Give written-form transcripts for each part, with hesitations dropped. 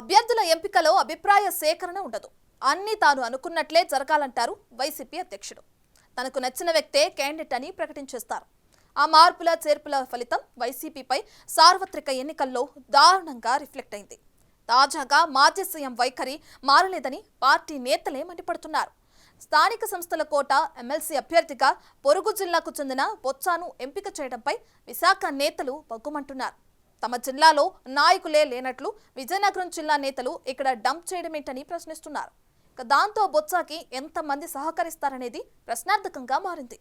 అభ్యర్థుల ఎంపికలో అభిప్రాయ సేకరణ ఉండదు. అన్ని తాను అనుకున్నట్లే జరగాలంటారు వైసీపీ అధ్యక్షుడు. తనకు నచ్చిన వ్యక్తే క్యాండిడేట్ అని ప్రకటించేస్తారు. ఆ మార్పుల చేర్పుల ఫలితం వైసీపీపై సార్వత్రిక ఎన్నికల్లో దారుణంగా రిఫ్లెక్ట్ అయింది. తాజాగా మాజీ సీఎం వైఖరి మారలేదని పార్టీ నేతలే మండిపడుతున్నారు. స్థానిక సంస్థల కోట ఎమ్మెల్సీ అభ్యర్థిగా పొరుగు జిల్లాకు చెందిన బొత్సాను ఎంపిక చేయడంపై విశాఖ నేతలు బగ్గుమంటున్నారు. తమ జిల్లాలో నాయకులే లేనట్లు విజయనగరం జిల్లా నేతలు ఇక్కడ డంప్ చేయడమేంటని ప్రశ్నిస్తున్నారు. దాంతో బొత్సాకి ఎంతమంది సహకరిస్తారనేది ప్రశ్నార్థకంగా మారింది.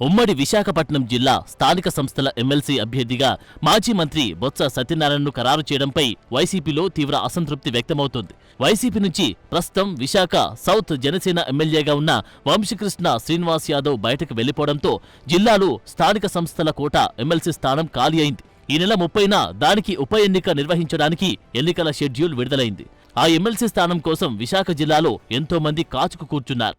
ఉమ్మడి విశాఖపట్నం జిల్లా స్థానిక సంస్థల ఎమ్మెల్సీ అభ్యర్థిగా మాజీ మంత్రి బొత్స సత్యనారాయణను ఖరారు చేయడంపై వైసీపీలో తీవ్ర అసంతృప్తి వ్యక్తమవుతోంది. వైసీపీ నుంచి ప్రస్తుతం విశాఖ సౌత్ జనసేన ఎమ్మెల్యేగా ఉన్న వంశీకృష్ణ శ్రీనివాస్ యాదవ్ బయటకు వెళ్లిపోవడంతో జిల్లాలో స్థానిక సంస్థల కోట ఎమ్మెల్సీ స్థానం ఖాళీ అయింది. ఈ నెల 30న దానికి ఉప ఎన్నిక నిర్వహించడానికి ఎన్నికల షెడ్యూల్ విడుదలైంది. ఆ ఎమ్మెల్సీ స్థానం కోసం విశాఖ జిల్లాలో ఎంతో మంది కాచుకు కూర్చున్నారు.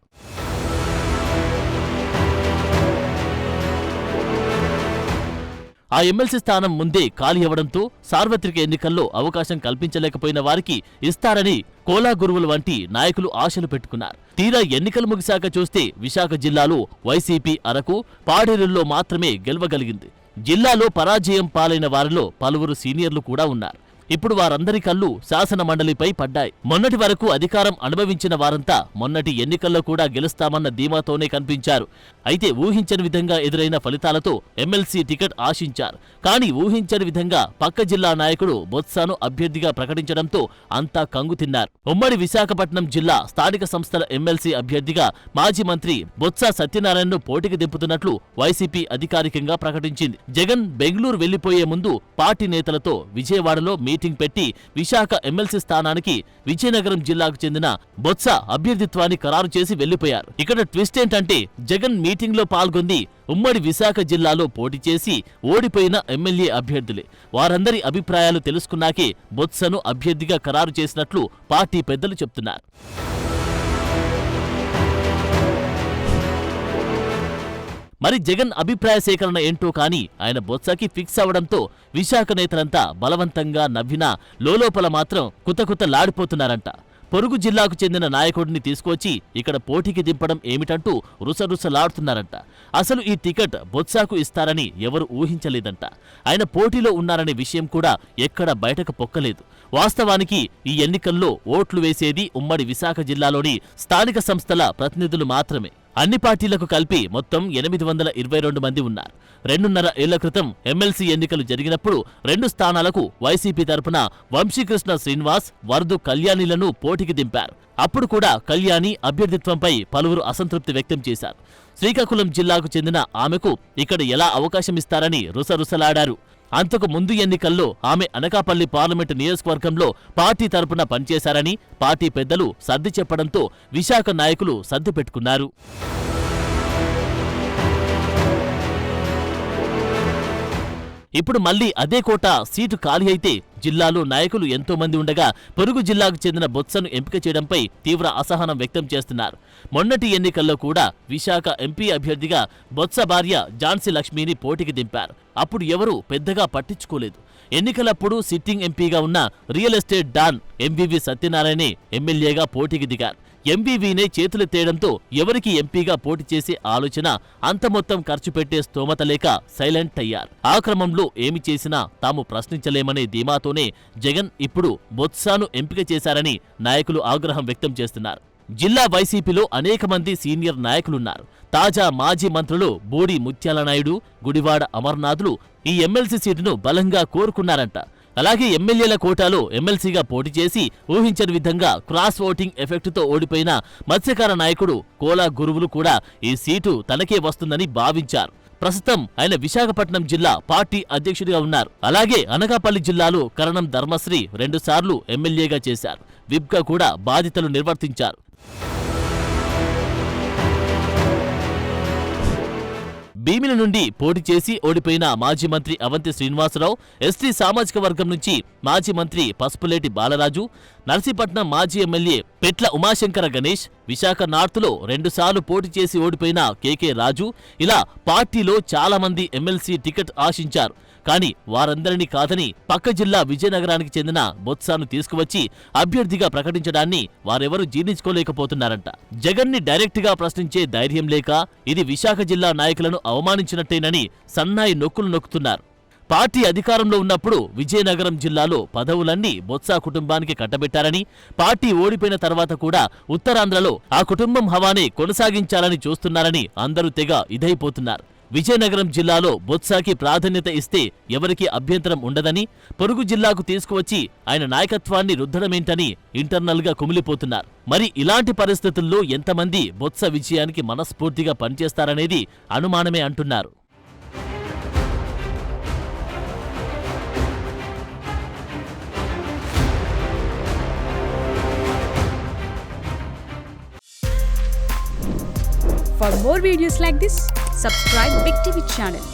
ఆ ఎమ్మెల్సీ స్థానం ముందే ఖాళీ అవ్వడంతో సార్వత్రిక ఎన్నికల్లో అవకాశం కల్పించలేకపోయిన వారికి ఇస్తారని కోలా గురువుల వంటి నాయకులు ఆశలు పెట్టుకున్నారు. తీరా ఎన్నికలు ముగిశాక చూస్తే విశాఖ జిల్లాలో వైసీపీ అరకు, పాడేరుల్లో మాత్రమే గెలవగలిగింది. జిల్లాలో పరాజయం పాలైన వారిలో పలువురు సీనియర్లు కూడా ఉన్నారు. ఇప్పుడు వారందరి కళ్ళు శాసన మండలిపై పడ్డాయి. మొన్నటి వరకు అధికారం అనుభవించిన వారంతా మొన్నటి ఎన్నికల్లో కూడా గెలుస్తామన్న ధీమాతోనే కనిపించారు. అయితే ఊహించని విధంగా ఎదురైన ఫలితాలతో ఎమ్మెల్సీ టికెట్ ఆశించారు. కానీ ఊహించని విధంగా పక్క జిల్లా నాయకుడు బొత్సాను అభ్యర్థిగా ప్రకటించడంతో అంతా కంగు తిన్నారు. ఉమ్మడి విశాఖపట్నం జిల్లా స్థానిక సంస్థల ఎమ్మెల్సీ అభ్యర్థిగా మాజీ మంత్రి బొత్స సత్యనారాయణను పోటీకి దింపుతున్నట్లు వైసీపీ అధికారికంగా ప్రకటించింది. జగన్ బెంగళూరు వెళ్లిపోయే ముందు పార్టీ నేతలతో విజయవాడలో మీటింగ్ పెట్టి విశాఖ ఎమ్మెల్సీ స్థానానికి విజయనగరం జిల్లాకు చెందిన బొత్స అభ్యర్థిత్వాన్ని ఖరారు చేసి వెళ్లిపోయారు. ఇక్కడ ట్విస్ట్ ఏంటంటే జగన్ మీటింగ్ లో పాల్గొంది ఉమ్మడి విశాఖ జిల్లాలో పోటీ చేసి ఓడిపోయిన ఎమ్మెల్యే అభ్యర్థులే. వారందరి అభిప్రాయాలు తెలుసుకున్నాకే బొత్సను అభ్యర్థిగా ఖరారు చేసినట్లు పార్టీ పెద్దలు చెప్తున్నారు. మరి జగన్ అభిప్రాయ సేకరణ ఏంటో కానీ ఆయన బొత్సకి ఫిక్స్ అవడంతో విశాఖ నేతలంతా బలవంతంగా నవ్వినా లోలోపల మాత్రం కుతకుతలాడిపోతున్నారంట. పొరుగు జిల్లాకు చెందిన నాయకుడిని తీసుకొచ్చి ఇక్కడ పోటీకి దింపడం ఏమిటంటూ రుసరుసలాడుతున్నారంట. అసలు ఈ టికెట్ బొత్సాకు ఇస్తారని ఎవరు ఊహించలేదంట. ఆయన పోటీలో ఉన్నారనే విషయం కూడా ఎక్కడ బయటకు పొక్కలేదు. వాస్తవానికి ఈ ఎన్నికల్లో ఓట్లు వేసేది ఉమ్మడి విశాఖ జిల్లాలోని స్థానిక సంస్థల ప్రతినిధులు మాత్రమే. అన్ని పార్టీలకు కలిపి మొత్తం 822 మంది ఉన్నారు. 2.5 ఏళ్ల క్రితం ఎమ్మెల్సీ ఎన్నికలు జరిగినప్పుడు 2 స్థానాలకు వైసీపీ తరపున వంశీకృష్ణ శ్రీనివాస్, వరదు కళ్యాణిలను పోటీకి దింపారు. అప్పుడు కూడా కళ్యాణి అభ్యర్థిత్వంపై పలువురు అసంతృప్తి వ్యక్తం చేశారు. శ్రీకాకుళం జిల్లాకు చెందిన ఆమెకు ఇక్కడ ఎలా అవకాశం ఇస్తారని రుసరుసలాడారు. అంతకు ముందు ఎన్నికల్లో ఆమె అనకాపల్లి పార్లమెంటు నియోజకవర్గంలో పార్టీ తరపున పనిచేశారని పార్టీ పెద్దలు సర్ది చెప్పడంతో విశాఖ నాయకులు సర్ది పెట్టుకున్నారు. ఇప్పుడు మళ్లీ అదే కోట సీటు ఖాళీ అయితే జిల్లాలో నాయకులు ఎంతో మంది ఉండగా పొరుగు జిల్లాకు చెందిన బొత్సను ఎంపిక చేయడంపై తీవ్ర అసహనం వ్యక్తం చేస్తున్నారు. మొన్నటి ఎన్నికల్లో కూడా విశాఖ ఎంపీ అభ్యర్థిగా బొత్స భార్య ఝాన్సీ లక్ష్మిని పోటీకి దింపారు. అప్పుడు ఎవరూ పెద్దగా పట్టించుకోలేదు. ఎన్నికలప్పుడు సిట్టింగ్ ఎంపీగా ఉన్న రియల్ ఎస్టేట్ డాన్ ఎంవీవీ సత్యనారాయణే ఎమ్మెల్యేగా పోటీకి దిగారు. ఎంవీవీనే చేతులెత్తేయడంతో ఎవరికి ఎంపీగా పోటీ చేసే ఆలోచన, అంత మొత్తం ఖర్చు పెట్టే స్తోమత లేక సైలెంట్ అయ్యారు. ఆ క్రమంలో ఏమి చేసినా తాము ప్రశ్నించలేమనే ధీమాతోనే జగన్ ఇప్పుడు బొత్సాను ఎంపిక చేశారని నాయకులు ఆగ్రహం వ్యక్తం చేస్తున్నారు. జిల్లా వైసీపీలో అనేక మంది సీనియర్ నాయకులున్నారు. తాజా మాజీ మంత్రులు బోడి ముత్యాల నాయుడు, గుడివాడ అమర్నాథ్లు ఈ ఎమ్మెల్సీ సీటును బలంగా కోరుకున్నారంట. అలాగే ఎమ్మెల్యేల కోటాలో ఎమ్మెల్సీగా పోటీ చేసి ఊహించని విధంగా క్రాస్ ఓటింగ్ ఎఫెక్టుతో ఓడిపోయిన మత్స్యకార నాయకుడు కోలా గురువులు కూడా ఈ సీటు తనకే వస్తుందని భావించారు. ప్రస్తుతం ఆయన విశాఖపట్నం జిల్లా పార్టీ అధ్యక్షుడిగా ఉన్నారు. అలాగే అనకాపల్లి జిల్లాలో కరణం ధర్మశ్రీ 2 సార్లు ఎమ్మెల్యేగా చేశారు. విప్గా కూడా బాధ్యతలు నిర్వర్తించారు. భీమిలి నుండి పోటీ చేసి ఓడిపోయిన మాజీ మంత్రి అవంతి శ్రీనివాసరావు, ఎస్టీ సామాజిక వర్గం నుంచి మాజీ మంత్రి పసుపులేటి బాలరాజు, నర్సీపట్నం మాజీ ఎమ్మెల్యే పెట్ల ఉమాశంకర గణేష్, విశాఖ నార్త్లో 2 సార్లు పోటీ చేసి ఓడిపోయిన కేకే రాజు, ఇలా పార్టీలో చాలా మంది ఎమ్మెల్సీ టికెట్ ఆశించారు. కానీ వారందరినీ కాదని పక్క జిల్లా విజయనగరానికి చెందిన బొత్సాను తీసుకువచ్చి అభ్యర్థిగా ప్రకటించడాన్ని వారెవరూ జీర్ణించుకోలేకపోతున్నారంట. జగన్ని డైరెక్ట్గా ప్రశ్నించే ధైర్యం లేక ఇది విశాఖ జిల్లా నాయకులను అవమానించినట్టేనని సన్నాయి నొక్కులు నొక్కుతున్నారు. పార్టీ అధికారంలో ఉన్నప్పుడు విజయనగరం జిల్లాలో పదవులన్నీ బొత్స కుటుంబానికి కట్టబెట్టారని, పార్టీ ఓడిపోయిన తర్వాత కూడా ఉత్తరాంధ్రలో ఆ కుటుంబం హవానే కొనసాగించాలని చూస్తున్నారని అందరూ తెగ ఇదైపోతున్నారు. విజయనగరం జిల్లాలో బొత్సాకి ప్రాధాన్యత ఇస్తే ఎవరికీ అభ్యంతరం ఉండదని, పొరుగు జిల్లాకు తీసుకువచ్చి ఆయన నాయకత్వాన్ని రుద్దడమేంటని ఇంటర్నల్ గా కుమిలిపోతున్నారు. మరి ఇలాంటి పరిస్థితుల్లో ఎంతమంది బొత్స విజయానికి మనస్ఫూర్తిగా పనిచేస్తారనేది అనుమానమే అంటున్నారు. For more videos like this, subscribe Big TV channel.